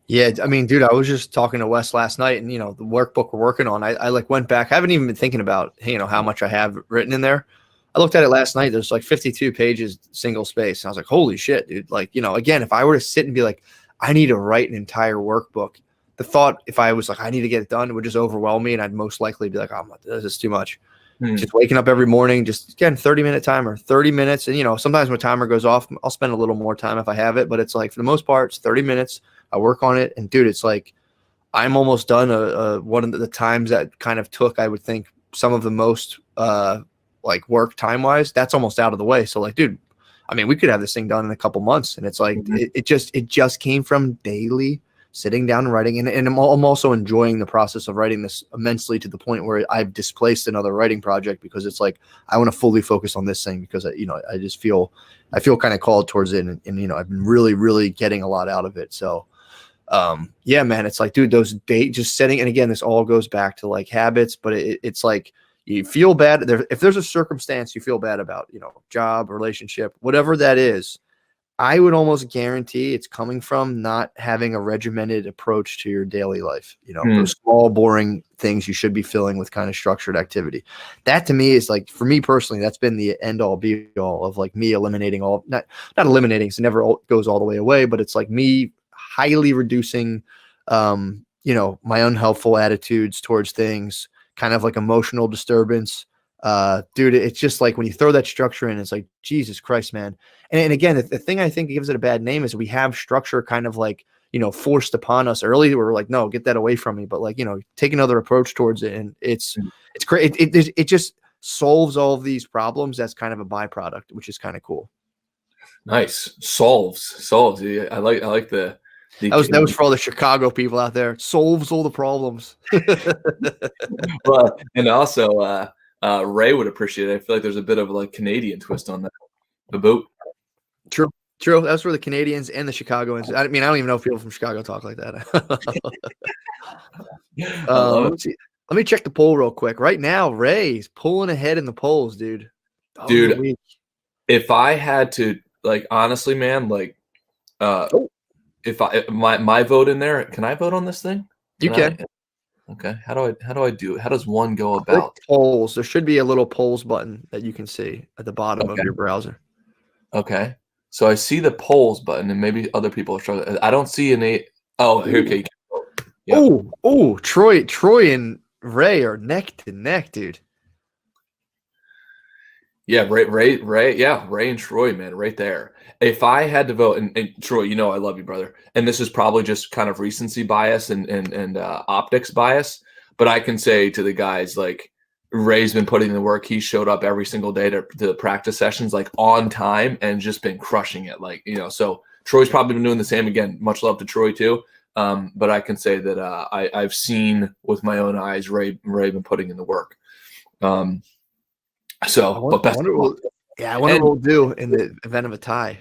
Yeah, I mean, dude, I was just talking to Wes last night and, the workbook we're working on, I like went back. I haven't even been thinking about, how much I have written in there. I looked at it last night. There's like 52 pages, single space. And I was like, holy shit, dude. Like, again, if I were to sit and be like, I need to write an entire workbook, the thought, if I was like, I need to get it done, it would just overwhelm me. And I'd most likely be like, oh, this is too much. Just waking up every morning, just again, 30-minute timer, 30 minutes. And, sometimes when timer goes off, I'll spend a little more time if I have it, but it's like, for the most part, it's 30 minutes. I work on it. And dude, it's like, I'm almost done. One of the times that kind of took, I would think, some of the most, like work time wise, that's almost out of the way. So like, dude, I mean, we could have this thing done in a couple months. And it's like, it just came from daily sitting down and writing. And I'm also enjoying the process of writing this immensely, to the point where I've displaced another writing project, because it's like, I want to fully focus on this thing, because I just feel kind of called towards it. And I've been really, really getting a lot out of it. So yeah, man, it's like, dude, those just setting, and again, this all goes back to like habits, but it's like, you feel bad if there's a circumstance you feel bad about, job, relationship, whatever that is. I would almost guarantee it's coming from not having a regimented approach to your daily life. Those small, boring things you should be filling with kind of structured activity. That to me is like, for me personally, that's been the end all be all of like me eliminating not eliminating, so it never goes all the way away, but it's like me highly reducing, my unhelpful attitudes towards things, kind of like emotional disturbance. Dude, it's just like when you throw that structure in, it's like, Jesus Christ, man. And again, the thing I think gives it a bad name is we have structure kind of like, forced upon us early. We're like, no, get that away from me. But like, take another approach towards it. And it's great. It just solves all of these problems. That's kind of a byproduct, which is kind of cool. Nice. Solves. Yeah, I like the that was for all the Chicago people out there. Solves all the problems. Well, and also, Ray would appreciate it. I feel like there's a bit of a like Canadian twist on that. The boat. True. That's where the Canadians and the Chicagoans. I mean, I don't even know if people from Chicago talk like that. Let me check the poll real quick. Right now, Ray's pulling ahead in the polls, dude. Dude, if I had to, like, honestly, man, like, if my vote in there, can I vote on this thing? You can. Okay. How do I do it? How does one go about polls? There should be a little polls button that you can see at the bottom of your browser. Okay. So I see the polls button, and maybe other people are struggling. I don't see any. Oh, here. Okay. Yep. Oh, Troy and Ray are neck to neck, dude. Yeah, Ray. Yeah, Ray and Troy, man, right there. If I had to vote, and Troy, I love you, brother. And this is probably just kind of recency bias and optics bias. But I can say to the guys, like, Ray's been putting in the work. He showed up every single day to the practice sessions, like, on time, and just been crushing it. Like, so Troy's probably been doing the same. Again, much love to Troy too. But I can say that I've seen with my own eyes Ray been putting in the work. I wonder what we'll do in the event of a tie.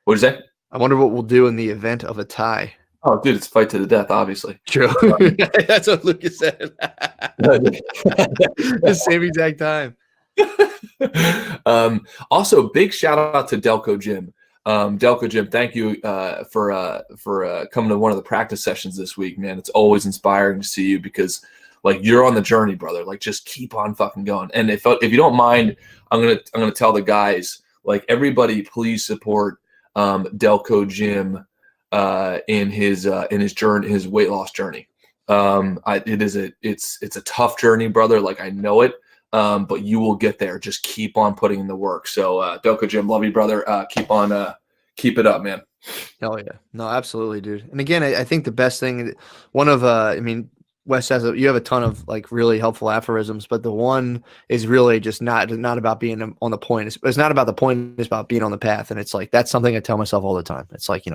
What is that? I wonder what we'll do in the event of a tie. Oh, dude, it's fight to the death, obviously. True. That's what Lucas said. The same exact time. Also, big shout out to Delco Gym. Delco Gym, thank you for coming to one of the practice sessions this week, man. It's always inspiring to see you because, like, you're on the journey, brother. Like, just keep on fucking going. And if you don't mind, I'm gonna tell the guys, like, everybody, please support Delco Gym in his journey, his weight loss journey. It's a tough journey, brother. Like, I know it, but you will get there. Just keep on putting in the work. So Delco Gym, love you, brother. Keep it up, man. Hell yeah. No, absolutely, dude. And again, I think the best thing, Wes says you have a ton of like really helpful aphorisms, but the one is really just not about being on the point. It's not about the point. It's about being on the path. And it's like, that's something I tell myself all the time. It's like,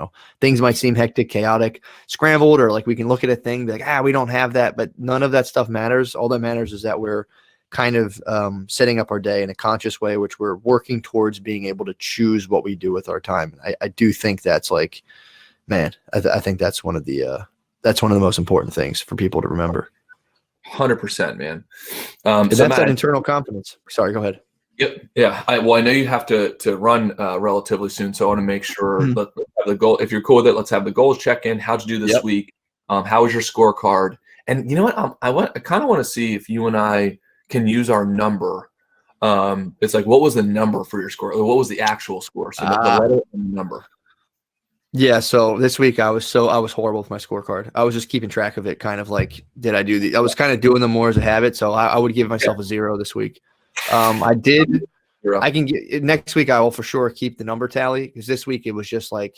things might seem hectic, chaotic, scrambled, or like we can look at a thing, be like, we don't have that, but none of that stuff matters. All that matters is that we're kind of setting up our day in a conscious way, which we're working towards being able to choose what we do with our time. I do think that's like, man, I think that's one of the most important things for people to remember. 100%, man. That's that internal confidence. Sorry, go ahead. Yep. Yeah. I know you have to run relatively soon, so I want to make sure let's have the goal. If you're cool with it, let's have the goals check in. How'd you do this week? How was your scorecard? And you know what? I kind of want to see if you and I can use our number. It's like, what was the number for your score? What was the actual score? So the letter and the number. Yeah, so this week I was horrible with my scorecard. I was just keeping track of it, kind of like, did I do I was kind of doing them more as a habit, so I would give myself a 0 this week. I did. I can get next week. I will for sure keep the number tally, because this week it was just like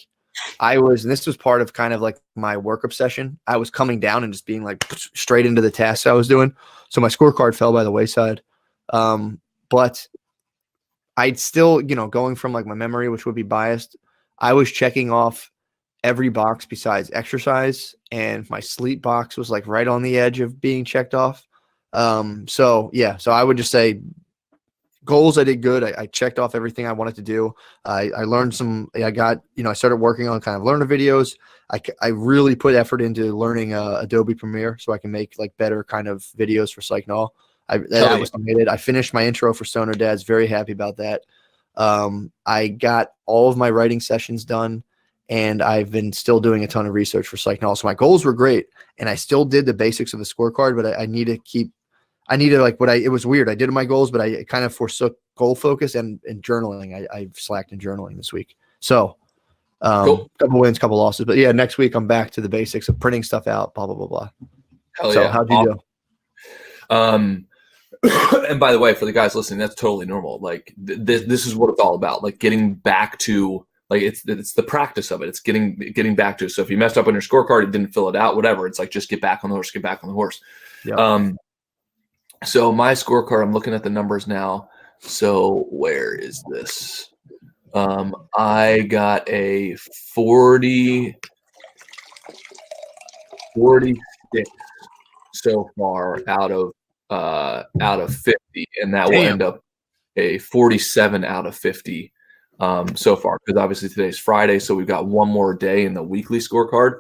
and this was part of kind of like my work obsession. I was coming down and just being like straight into the tasks I was doing, so my scorecard fell by the wayside. But I'd still, going from like my memory, which would be biased, I was checking off every box besides exercise, and my sleep box was like right on the edge of being checked off. So I would just say goals, I did good. I checked off everything I wanted to do. I learned I started working on kind of learner videos. I really put effort into learning Adobe Premiere so I can make like better kind of videos for Psych Null. I was committed. I finished my intro for Stoner Dads. Very happy about that. I got all of my writing sessions done, and I've been still doing a ton of research for psych knowledge. So my goals were great, and I still did the basics of the scorecard, but I need to it was weird. I did my goals, but I kind of forsook goal focus and journaling. I've slacked in journaling this week. So Cool. couple wins, couple losses, but yeah, next week I'm back to the basics of printing stuff out, blah, blah, blah, blah. Hell So yeah. how'd you do? And by the way, for the guys listening, that's totally normal. Like this is what it's all about. Like getting back to, like, it's the practice of it. It's getting back to. So if you messed up on your scorecard, you didn't fill it out, whatever. It's like, just get back on the horse. Yeah. So my scorecard, I'm looking at the numbers now. So where is this? I got a 46 so far out of 50, and that will end up a 47 out of 50 so far, because obviously today's Friday, so we've got one more day in the weekly scorecard.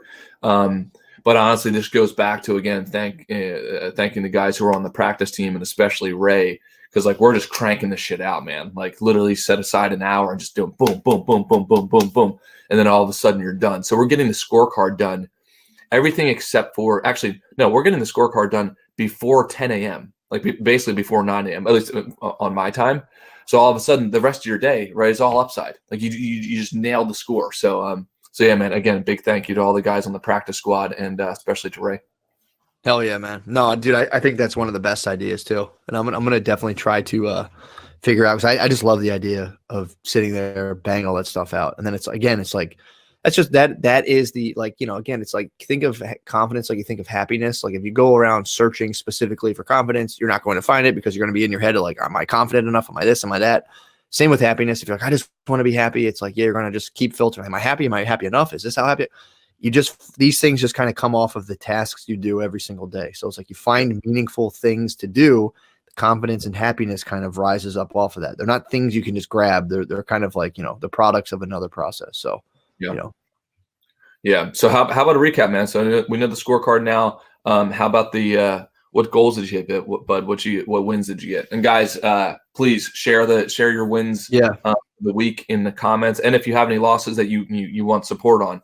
But honestly, this goes back to, again, thanking the guys who are on the practice team, and especially Ray, because like we're just cranking this shit out, man. Like literally set aside an hour and just doing boom, boom, boom, boom, boom, boom, boom, and then all of a sudden you're done. So we're getting the scorecard done, everything except for, actually, no, we're getting the scorecard done before 10 a.m., like basically before 9 a.m., at least on my time. So all of a sudden the rest of your day, right, is all upside. Like you just nailed the score. So yeah, man, again, big thank you to all the guys on the practice squad, and especially to Ray. Hell yeah, man. No, dude, I think that's one of the best ideas too. And I'm going to definitely try to figure out, because I just love the idea of sitting there, bang all that stuff out. And then it's like, that's just that is the, like, you know, again, it's like, think of confidence like you think of happiness. Like if you go around searching specifically for confidence, you're not going to find it, because you're going to be in your head of like, am I confident enough? Am I this? Am I that? Same with happiness. If you're like, I just want to be happy, it's like, yeah, you're going to just keep filtering. Am I happy? Am I happy enough? Is this how happy? These things just kind of come off of the tasks you do every single day. So it's like you find meaningful things to do. The confidence and happiness kind of rises up off of that. They're not things you can just grab. They're kind of like, you know, the products of another process. So, yeah. You know. Yeah. So how about a recap, man? So we know the scorecard now. How about the what goals did you get, Bud? What wins did you get? And guys, please share your wins. Yeah. The week in the comments, and if you have any losses that you want support on.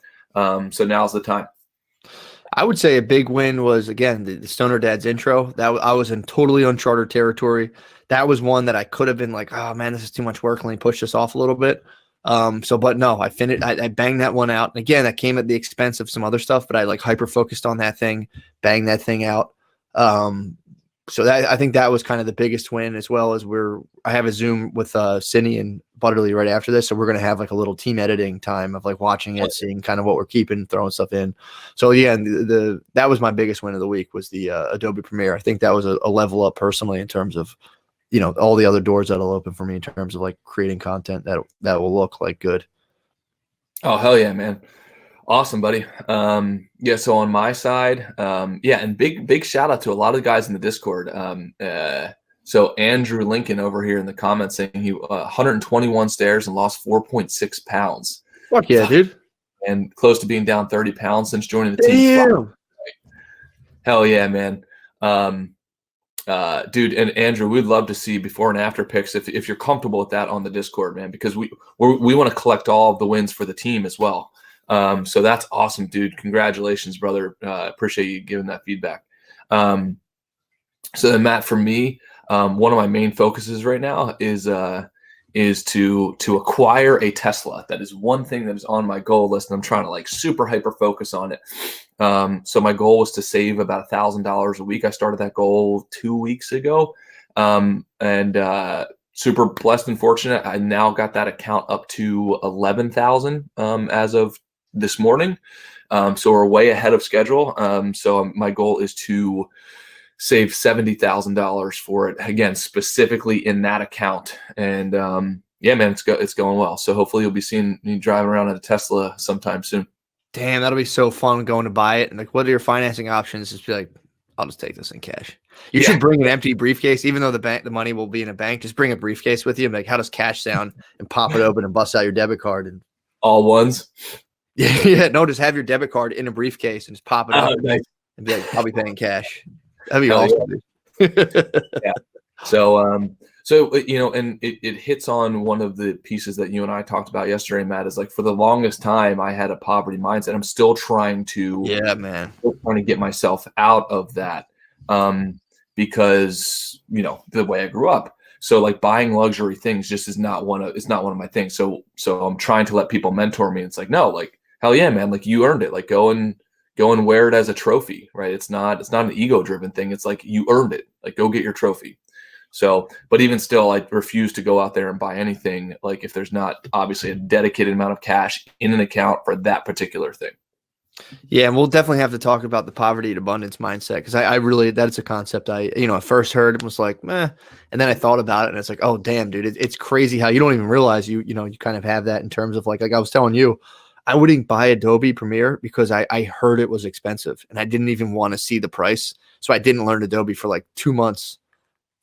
So now's the time. I would say a big win was, again, the Stoner Dad's intro. That I was in totally uncharted territory. That was one that I could have been like, oh man, this is too much work. Let me push this off a little bit. But no, I finished. I banged that one out. And again, that came at the expense of some other stuff, but I like hyper focused on that thing, banged that thing out. So I think that was kind of the biggest win, as well as I have a Zoom with Cindy and Butterly right after this. So we're going to have like a little team editing time of like watching it, seeing kind of what we're keeping, throwing stuff in. So yeah, that was my biggest win of the week, was the Adobe Premiere. I think that was a level up personally in terms of, you know, all the other doors that'll open for me in terms of like creating content that will look like good. Oh, hell yeah, man. Awesome, buddy. Yeah, so on my side, yeah, and big shout out to a lot of the guys in the Discord. So Andrew Lincoln over here in the comments saying he 121 stairs and lost 4.6 pounds. Fuck yeah, dude. And close to being down 30 pounds since joining the team. Damn. Hell yeah, man. Dude, and Andrew, we'd love to see before and after pics if you're comfortable with that on the Discord, man, because we want to collect all of the wins for the team as well. So that's awesome, dude. Congratulations, brother. Appreciate you giving that feedback. So then, Matt, for me, one of my main focuses right now is to acquire a Tesla. That is one thing that is on my goal list, and I'm trying to like super hyper focus on it. So my goal was to save about $1,000 a week. I started that goal 2 weeks ago, and super blessed and fortunate. I now got that account up to 11,000 as of this morning. So we're way ahead of schedule. So my goal is to save $70,000 for it, again, specifically in that account. And yeah, man, it's going well. So hopefully you'll be seeing me driving around in a Tesla sometime soon. Damn, that'll be so fun going to buy it. And like, what are your financing options? Just be like, I'll just take this in cash. You should bring an empty briefcase, even though the money will be in a bank. Just bring a briefcase with you. And like, how does cash sound? And pop it open and bust out your debit card. And all ones. Yeah, no, just have your debit card in a briefcase and just pop it up. Nice. And be like, I'll be paying cash. That'd be awesome. Yeah. So So, and it hits on one of the pieces that you and I talked about yesterday, Matt, is like for the longest time I had a poverty mindset. I'm still trying to get myself out of that because, the way I grew up. So like buying luxury things just is not one of my things. So I'm trying to let people mentor me. It's like, no, like, hell yeah, man. Like you earned it. Like go and wear it as a trophy, right? It's not an ego driven thing. It's like you earned it. Like go get your trophy. So, but even still, I refuse to go out there and buy anything like if there's not obviously a dedicated amount of cash in an account for that particular thing. Yeah, and we'll definitely have to talk about the poverty and abundance mindset because I really, that's a concept I first heard and was like, meh. And then I thought about it and it's like, oh, damn, dude, it's crazy how you don't even realize you kind of have that in terms of like I was telling you, I wouldn't buy Adobe Premiere because I heard it was expensive and I didn't even want to see the price. So I didn't learn Adobe for like 2 months.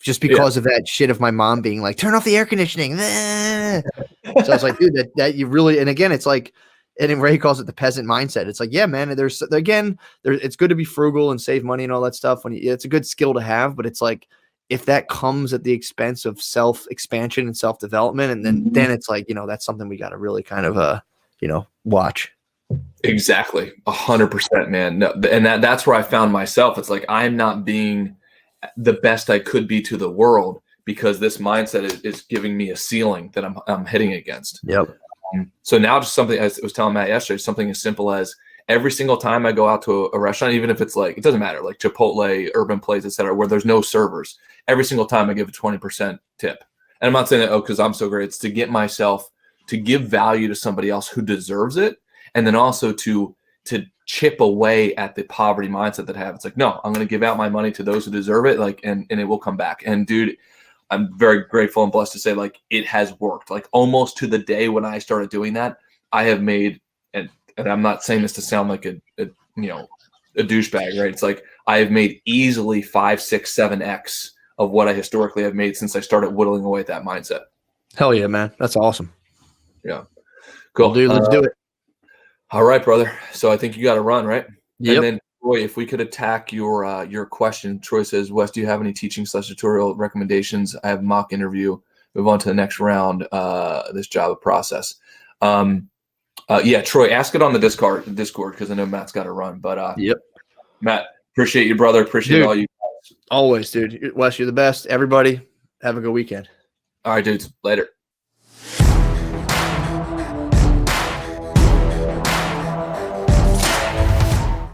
Just because of that shit of my mom being like, turn off the air conditioning. So I was like, dude, that you really, and again, it's like, and Ray calls it the peasant mindset. It's like, yeah, man, it's good to be frugal and save money and all that stuff. It's a good skill to have, but it's like, if that comes at the expense of self-expansion and self-development, and then it's like, that's something we got to really kind of, watch. Exactly. 100%, man. No, and that's where I found myself. It's like, I'm not being the best I could be to the world because this mindset is giving me a ceiling that I'm hitting against. Yep. So now just something, as I was telling Matt yesterday, something as simple as every single time I go out to a restaurant, even if it's like, it doesn't matter, like Chipotle, Urban Plays, et cetera, where there's no servers, every single time I give a 20% tip. And I'm not saying that, because I'm so great. It's to get myself to give value to somebody else who deserves it. And then also to chip away at the poverty mindset that I have. It's like, no, I'm going to give out my money to those who deserve it. Like, and it will come back. And dude, I'm very grateful and blessed to say like it has worked. Like almost to the day when I started doing that, I have made, and I'm not saying this to sound like a douchebag, right? It's like I have made easily 5, 6, 7x of what I historically have made since I started whittling away at that mindset. Hell yeah, man. That's awesome. Yeah. Cool. Well, dude, let's do it. All right, brother. So I think you got to run, right? Yep. And then, Troy, if we could attack your question. Troy says, Wes, do you have any teaching/tutorial recommendations? I have a mock interview. Move on to the next round, this Java process. Yeah, Troy, ask it on the Discord because I know Matt's got to run. But yep. Matt, appreciate you, brother. Appreciate all you guys. Always, dude. Wes, you're the best. Everybody, have a good weekend. All right, dudes. Later.